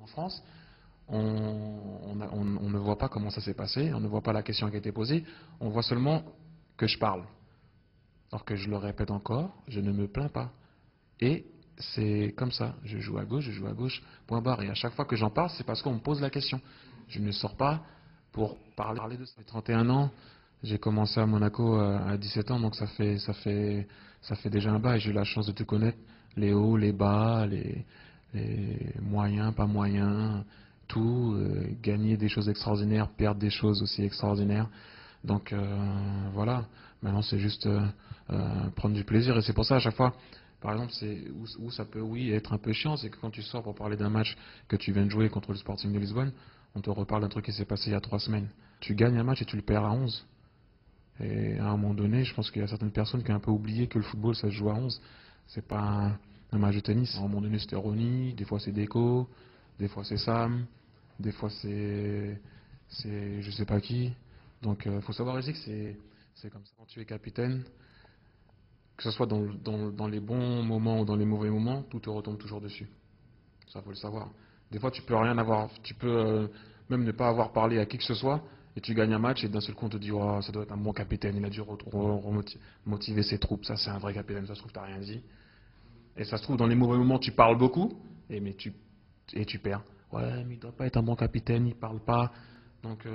En France, on ne voit pas comment ça s'est passé, on ne voit pas la question qui a été posée, on voit seulement que je parle. Alors que je le répète encore, je ne me plains pas. Et c'est comme ça, je joue à gauche, point barre. Et à chaque fois que j'en parle, c'est parce qu'on me pose la question. Je ne sors pas pour parler de ça. J'ai 31 ans, j'ai commencé à Monaco à 17 ans, donc ça fait déjà un bail. J'ai eu la chance de te connaître, les hauts, les bas, les moyens, pas moyens, tout, gagner des choses extraordinaires, perdre des choses aussi extraordinaires. Donc voilà, maintenant c'est juste prendre du plaisir. Et c'est pour ça à chaque fois, par exemple, c'est où ça peut, oui, être un peu chiant, c'est que quand tu sors pour parler d'un match que tu viens de jouer contre le Sporting de Lisbonne, on te reparle d'un truc qui s'est passé il y a 3 semaines. Tu gagnes un match et tu le perds à 11. Et à un moment donné, je pense qu'il y a certaines personnes qui ont un peu oublié que le football, ça se joue à 11. C'est pas un match de tennis. À un moment donné, c'était Ronnie, des fois c'est Deco, des fois c'est Sam, des fois c'est je sais pas qui. Donc faut savoir ici que c'est comme ça. Quand tu es capitaine, que ce soit dans les bons moments ou dans les mauvais moments, tout te retombe toujours dessus. Ça, faut le savoir. Des fois, tu peux rien avoir, tu peux même ne pas avoir parlé à qui que ce soit, et tu gagnes un match, et d'un seul coup, on te dit, oh, ça doit être un bon capitaine, il a dû motiver ses troupes, ça c'est un vrai capitaine, ça se trouve, t'as rien dit. Et ça se trouve, dans les mauvais moments, tu parles beaucoup, et tu perds. Ouais, mais il doit pas être un bon capitaine, il parle pas. Donc,